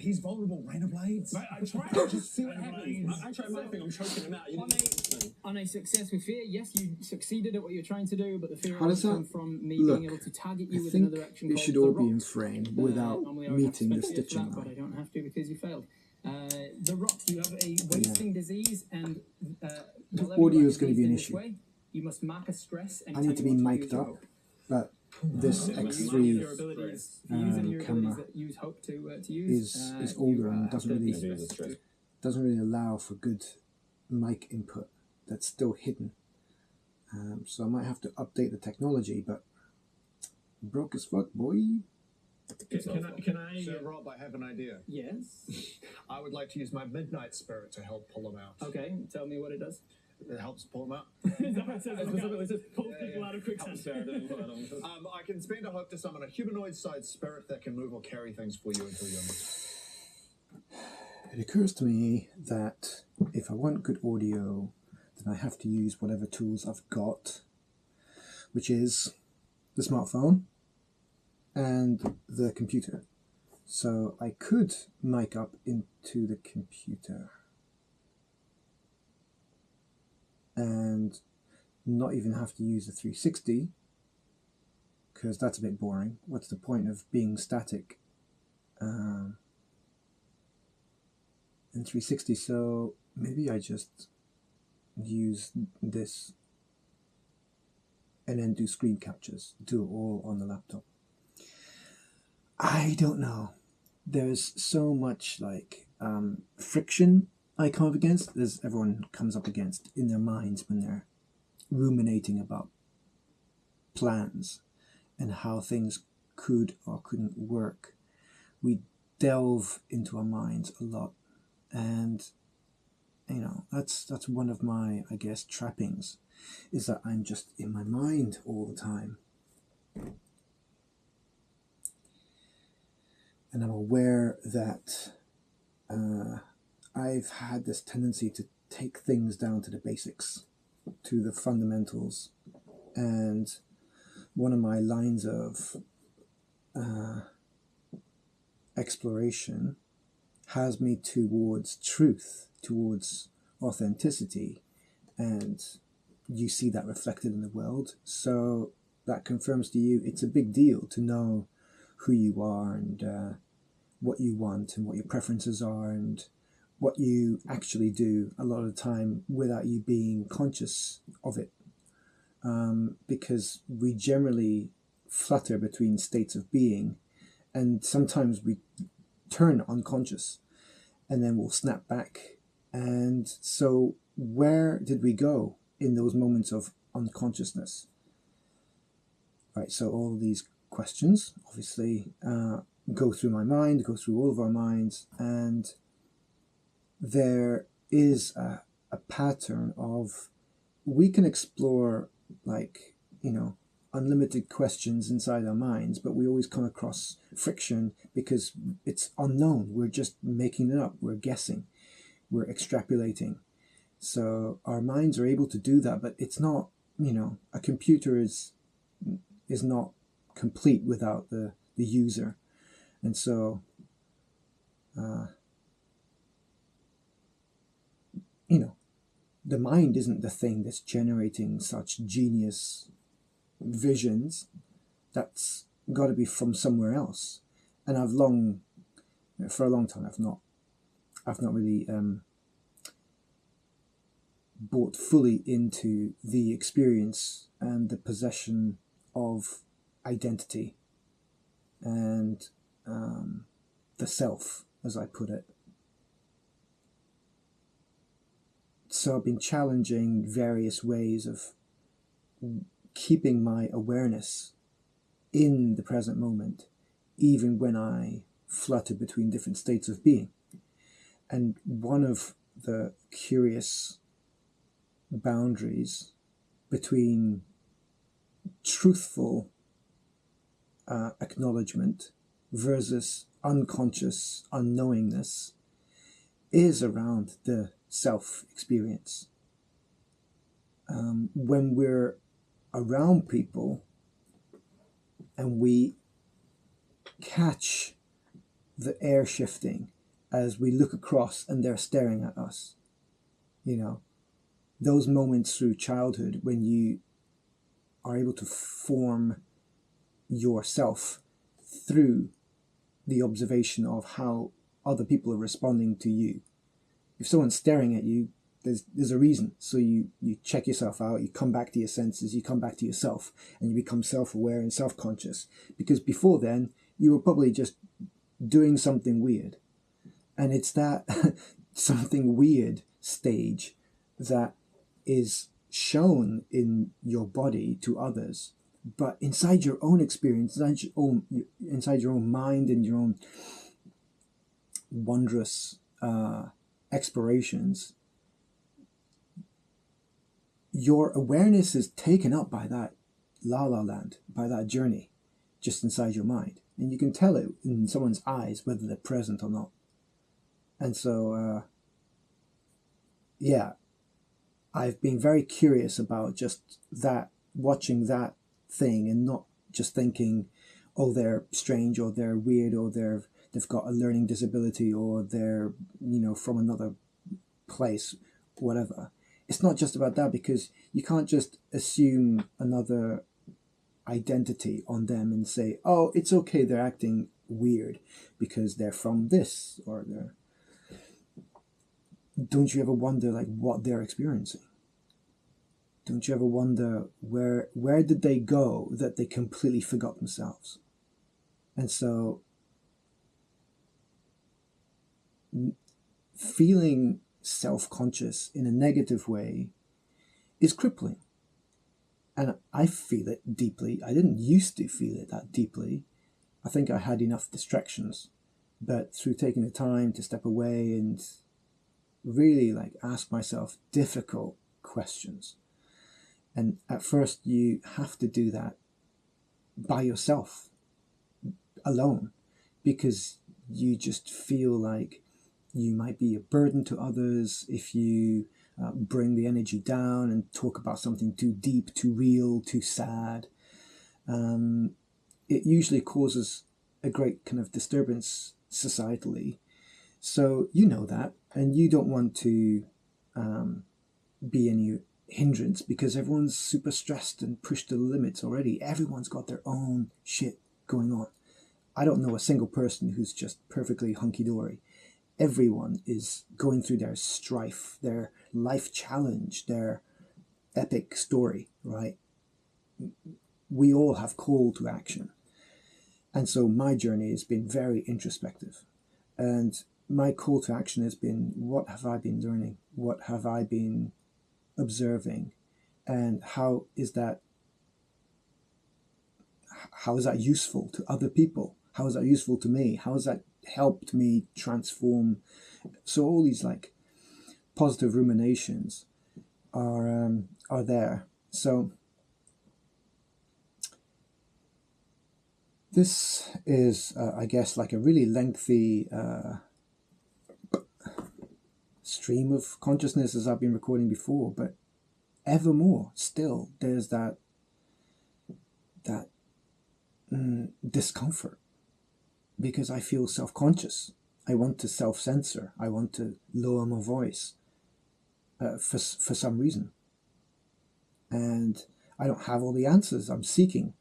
he's vulnerable. Rain of blades. I tried. Just see what happens. I tried my thing. I'm choking him out. On a success with fear, yes, you succeeded at what you're trying to do, but the fear How does that comes from me look? being able to target you I with think another action it called should the all be in rock. frame without Normally I would have to meeting the spend fear for stitching that, but I line. don't have to because you failed. The rock, you have a wasting disease, and Audio is going to be an issue. Way, you must mark a stress. I need to be mic'd up, but this X3 camera is older and doesn't really allow for good mic input. That's still hidden. So I might have to update the technology, but broke as fuck, boy. Can I Sir Rob, I have an idea. Yes. I would like to use my midnight spirit to help pull them out. Okay, tell me what it does. It helps pull them out. Is that what it says? It says pull people out of quicksand. I can spend a hope to summon a humanoid-sized spirit that can move or carry things for you until you're not. It occurs to me that if I want good audio, then I have to use whatever tools I've got, which is the smartphone and the computer. So I could mic up into the computer and not even have to use the 360, because that's a bit boring. What's the point of being static in 360? So maybe I just use this and then do screen captures, do it all on the laptop. I don't know. There's so much like friction I come up against, as everyone comes up against in their minds when they're ruminating about plans and how things could or couldn't work. We delve into our minds a lot, and you know, that's one of my, I guess, trappings, is that I'm just in my mind all the time. And I'm aware that I've had this tendency to take things down to the basics, to the fundamentals. And one of my lines of exploration has me towards truth, towards authenticity, and you see that reflected in the world. So that confirms to you it's a big deal to know who you are and what you want and what your preferences are and what you actually do a lot of the time without you being conscious of it. Because we generally flutter between states of being, and sometimes we turn unconscious and then we'll snap back. And so where did we go in those moments of unconsciousness? Right, so all these questions obviously go through my mind, go through all of our minds, and there is a pattern of, we can explore, like, you know, unlimited questions inside our minds, but we always come across friction because it's unknown. We're just making it up, we're guessing, we're extrapolating. So our minds are able to do that, but it's not, you know, a computer is not complete without the user. And so you know, the mind isn't the thing that's generating such genius visions. That's got to be from somewhere else. And for a long time, I've not really bought fully into the experience and the possession of identity and the self, as I put it. So I've been challenging various ways of keeping my awareness in the present moment, even when I flutter between different states of being. And one of the curious boundaries between truthful acknowledgement versus unconscious unknowingness is around the self-experience. When we're around people and we catch the air shifting as we look across and they're staring at us. You know, those moments through childhood when you are able to form yourself through the observation of how other people are responding to you. If someone's staring at you, there's a reason. So you check yourself out, you come back to your senses, you come back to yourself, and you become self-aware and self-conscious. Because before then, you were probably just doing something weird. And it's that something weird stage that is shown in your body to others, but inside your own experience, inside your own mind and your own wondrous explorations, your awareness is taken up by that la la land, by that journey just inside your mind. And you can tell it in someone's eyes whether they're present or not. And so, yeah, I've been very curious about just that, watching that thing and not just thinking, oh, they're strange or they're weird or they've got a learning disability or they're, from another place, whatever. It's not just about that, because you can't just assume another identity on them and say, oh, it's okay, they're acting weird because they're from this or they're... Don't you ever wonder what they're experiencing? Don't you ever wonder where did they go that they completely forgot themselves? And so feeling self-conscious in a negative way is crippling. And I feel it deeply. I didn't used to feel it that deeply. I think I had enough distractions. But through taking the time to step away and really ask myself difficult questions. And at first you have to do that by yourself, alone, because you just feel like you might be a burden to others if you bring the energy down and talk about something too deep, too real, too sad. It usually causes a great kind of disturbance societally. So you know that, and you don't want to be any hindrance because everyone's super stressed and pushed to the limits already. Everyone's got their own shit going on. I don't know a single person who's just perfectly hunky-dory. Everyone is going through their strife, their life challenge, their epic story, right? We all have call to action. And so my journey has been very introspective. And my call to action has been, what have I been learning? What have I been observing? And how is that useful to other people? How is that useful to me? How has that helped me transform? So all these positive ruminations are there. So this is, I guess, a really lengthy stream of consciousness as I've been recording before, but evermore still there's that discomfort because I feel self-conscious. I want to self-censor. I want to lower my voice for some reason. And I don't have all the answers I'm seeking.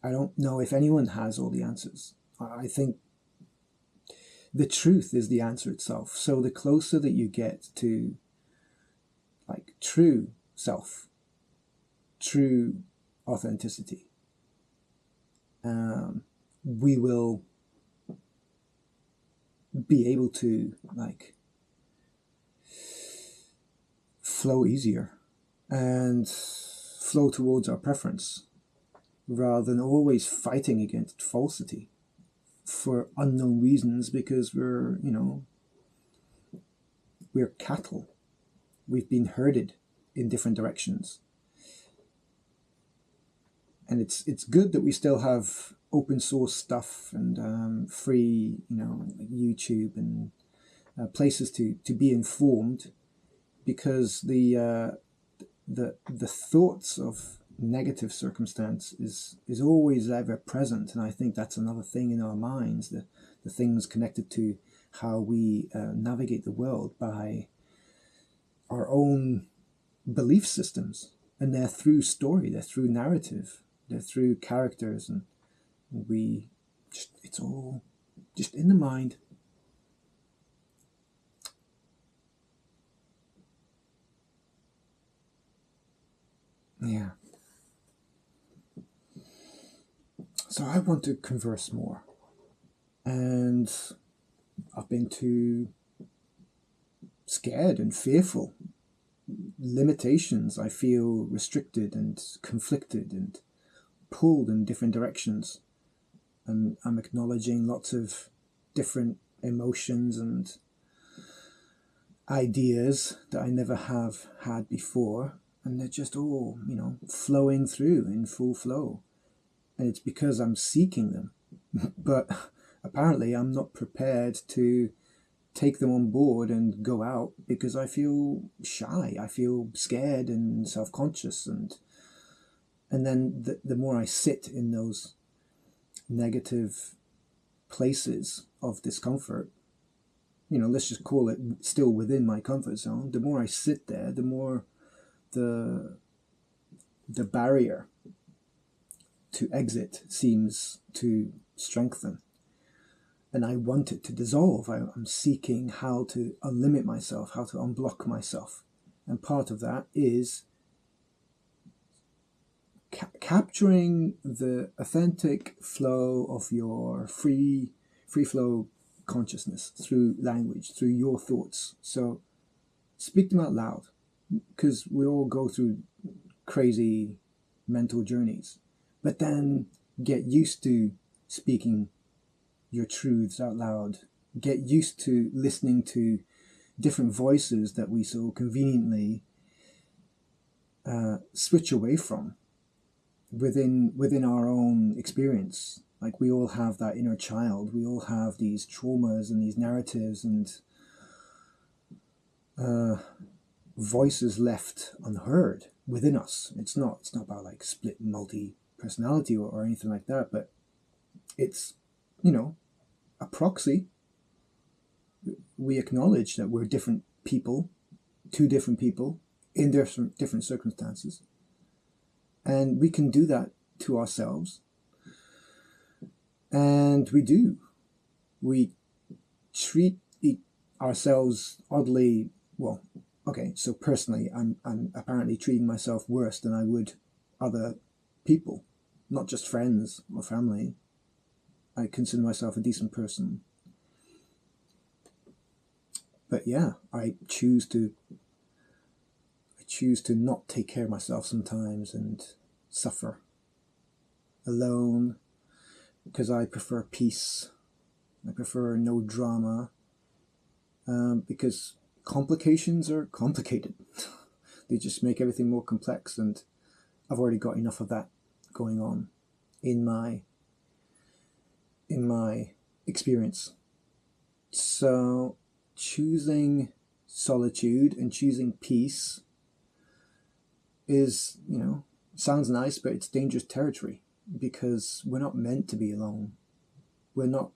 I don't know if anyone has all the answers. I think the truth is the answer itself. So the closer that you get to true self, true authenticity, we will be able to flow easier and flow towards our preference rather than always fighting against falsity for unknown reasons, because we're cattle. We've been herded in different directions. And it's good that we still have open source stuff and free, YouTube and places to be informed, because the thoughts of negative circumstance is always ever present. And I think that's another thing in our minds, the the things connected to how we navigate the world by our own belief systems. And they're through story, they're through narrative, they're through characters, and it's all just in the mind. Yeah. So I want to converse more. And I've been too scared and fearful. Limitations. I feel restricted and conflicted and pulled in different directions. And I'm acknowledging lots of different emotions and ideas that I never have had before. And they're just all, flowing through in full flow. And it's because I'm seeking them. But apparently I'm not prepared to take them on board and go out because I feel shy. I feel scared and self-conscious. And then the more I sit in those negative places of discomfort, let's just call it still within my comfort zone, the more I sit there, the more the barrier to exit seems to strengthen. And I want it to dissolve. I'm seeking how to unlimit myself, how to unblock myself. And part of that is capturing the authentic flow of your free flow consciousness through language, through your thoughts. So speak them out loud, because we all go through crazy mental journeys. But then get used to speaking your truths out loud. Get used to listening to different voices that we so conveniently switch away from within our own experience. Like, we all have that inner child. We all have these traumas and these narratives and voices left unheard within us. It's not about like split multi-personality or anything like that, but it's, a proxy. We acknowledge that we're different people, two different people in different circumstances. And we can do that to ourselves. And we do. We treat ourselves oddly. Well, okay, so personally, I'm apparently treating myself worse than I would other people, not just friends or family. I consider myself a decent person. But yeah, I choose to not take care of myself sometimes and suffer alone, because I prefer peace. I prefer no drama, because complications are complicated. They just make everything more complex, and I've already got enough of that going on in my experience. So choosing solitude and choosing peace is, sounds nice, but it's dangerous territory, because we're not meant to be alone. We're not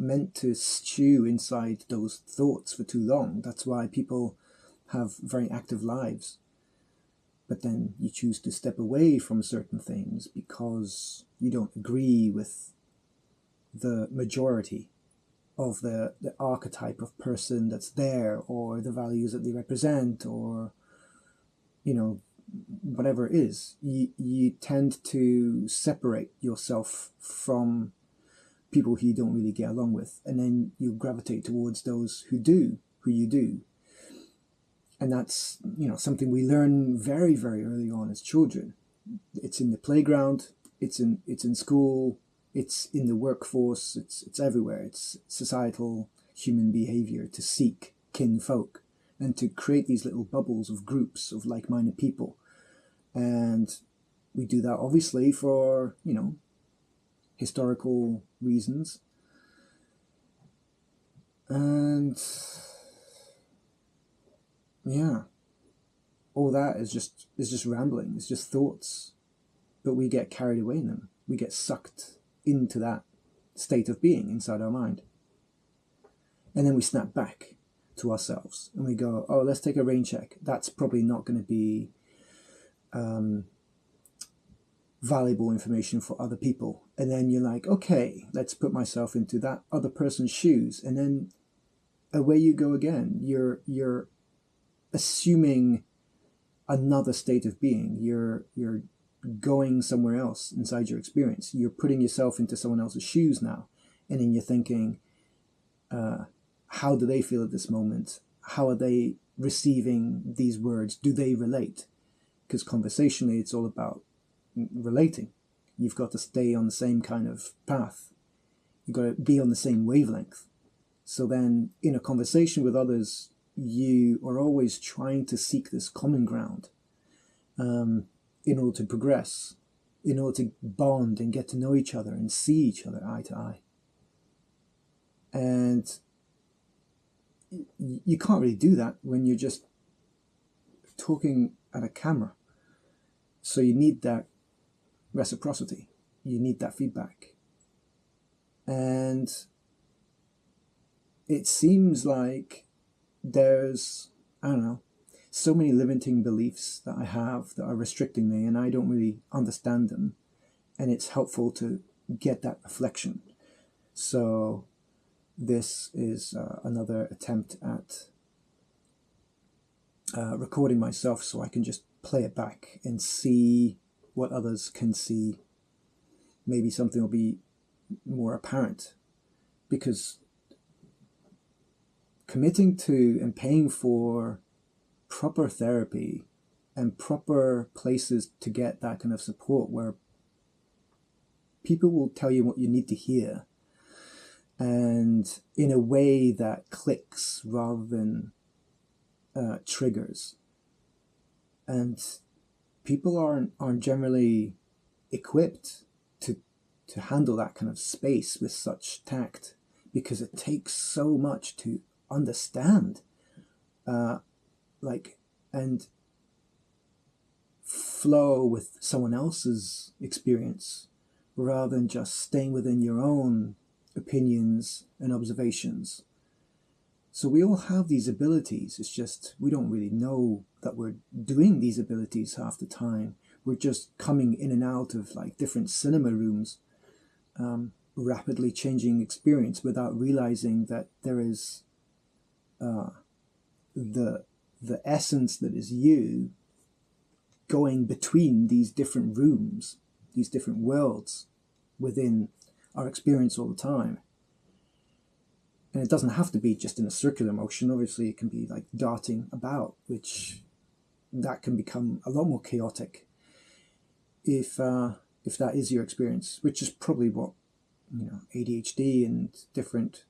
meant to stew inside those thoughts for too long. That's why people have very active lives. But then you choose to step away from certain things because you don't agree with the majority of the archetype of person that's there, or the values that they represent, or whatever it is. You tend to separate yourself from people who you don't really get along with, and then you gravitate towards those who you do. And that's something we learn very, very early on as children. It's in the playground, it's in school, it's in the workforce, it's everywhere. It's societal human behavior to seek kinfolk and to create these little bubbles of groups of like-minded people. And we do that obviously for, historical reasons. And yeah, all that is just rambling. It's just thoughts, but we get carried away in them. We get sucked into that state of being inside our mind. And then we snap back to ourselves and we go, oh, let's take a rain check. That's probably not going to be valuable information for other people. And then you're like, okay, let's put myself into that other person's shoes. And then away you go again. You're assuming another state of being. You're going somewhere else inside your experience. You're putting yourself into someone else's shoes now. And then you're thinking, how do they feel at this moment? How are they receiving these words? Do they relate? Because conversationally, it's all about relating. You've got to stay on the same kind of path. You've got to be on the same wavelength. So then in a conversation with others, you are always trying to seek this common ground in order to progress, in order to bond and get to know each other and see each other eye to eye. And you can't really do that when you're just talking at a camera. So you need that reciprocity. You need that feedback. And it seems like there's, I don't know, so many limiting beliefs that I have that are restricting me, and I don't really understand them. And it's helpful to get that reflection. So this is another attempt at recording myself so I can just play it back and see what others can see. Maybe something will be more apparent, because committing to and paying for proper therapy and proper places to get that kind of support where people will tell you what you need to hear, and in a way that clicks rather than triggers. And people aren't generally equipped to handle that kind of space with such tact, because it takes so much to understand and flow with someone else's experience rather than just staying within your own opinions and observations. So we all have these abilities. It's just we don't really know that we're doing these abilities half the time. We're just coming in and out of like different cinema rooms, rapidly changing experience without realizing that there is the essence that is you going between these different rooms, these different worlds within our experience all the time. And it doesn't have to be just in a circular motion. Obviously, it can be like darting about, which that can become a lot more chaotic if that is your experience, which is probably what ADHD and different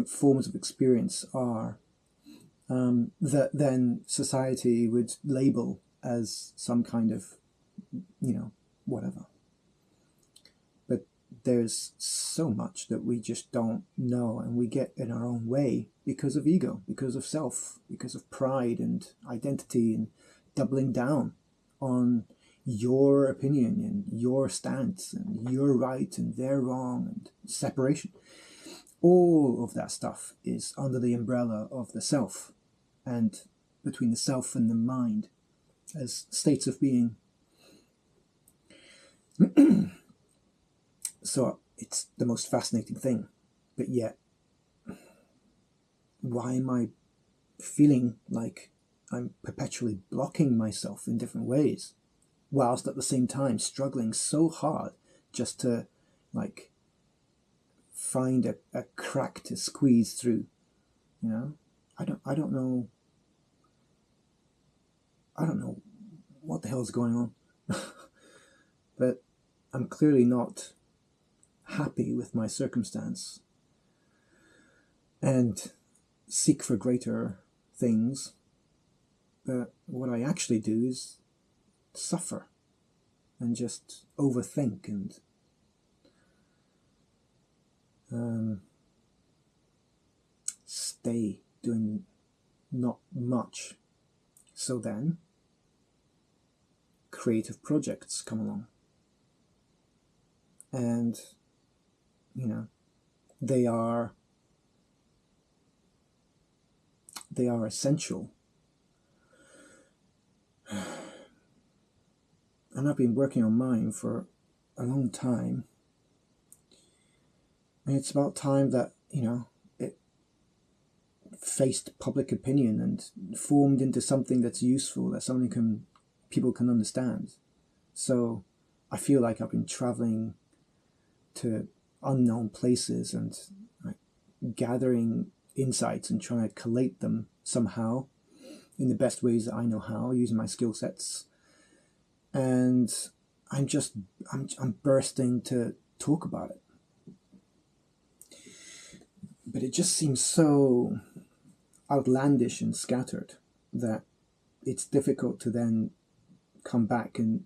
forms of experience are, that then society would label as some kind of whatever. But there's so much that we just don't know, and we get in our own way because of ego, because of self, because of pride and identity, and doubling down on your opinion and your stance and you're right and they're wrong, and separation. All of that stuff is under the umbrella of the self, and between the self and the mind as states of being. So it's the most fascinating thing. But yet, why am I feeling like I'm perpetually blocking myself in different ways, whilst at the same time struggling so hard just to find a crack to squeeze through? I don't know what the hell's going on. But I'm clearly not happy with my circumstance and seek for greater things. But what I actually do is suffer and just overthink and stay doing not much. So then creative projects come along, and you know, they are essential. And I've been working on mine for a long time. And it's about time that, you know, it faced public opinion and formed into something that's useful, that people can understand. So I feel like I've been traveling to unknown places and like gathering insights and trying to collate them somehow in the best ways that I know how, using my skill sets. And I'm bursting to talk about it. But it just seems so outlandish and scattered that it's difficult to then come back and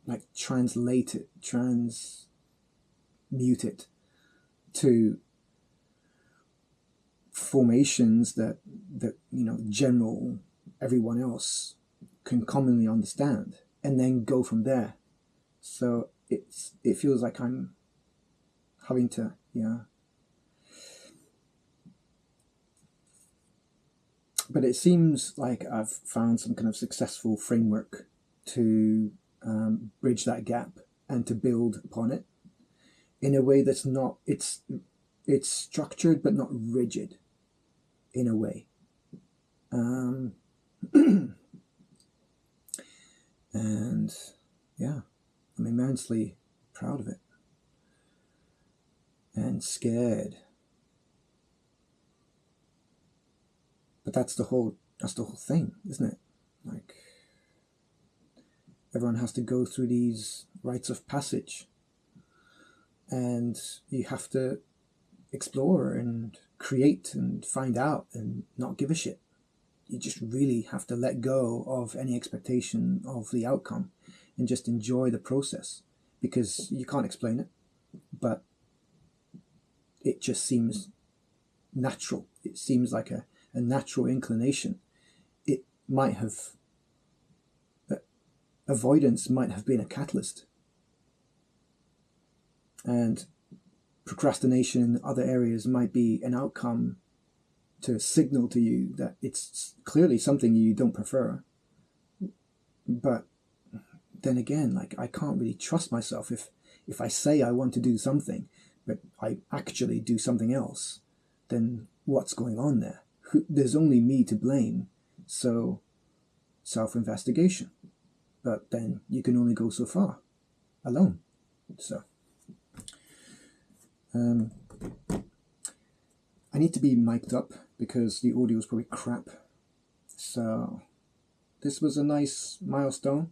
like transmute it to formations that you know, general, everyone else can commonly understand, and then go from there. So it feels like I'm having to, yeah. But it seems like I've found some kind of successful framework to bridge that gap and to build upon it in a way that's not, it's structured but not rigid in a way. And yeah, I'm immensely proud of it and scared. But that's the whole thing, isn't it? Like, everyone has to go through these rites of passage, and you have to explore and create and find out and not give a shit. You just really have to let go of any expectation of the outcome and just enjoy the process, because you can't explain it, but it just seems natural. It seems like a natural inclination. It might have, avoidance might have been a catalyst, and procrastination in other areas might be an outcome to signal to you that it's clearly something you don't prefer. But then again, like, I can't really trust myself if I say I want to do something but I actually do something else. Then what's going on there? There's only me to blame. So self-investigation. But then you can only go so far alone. So I need to be mic'd up because the audio is probably crap. So this was a nice milestone.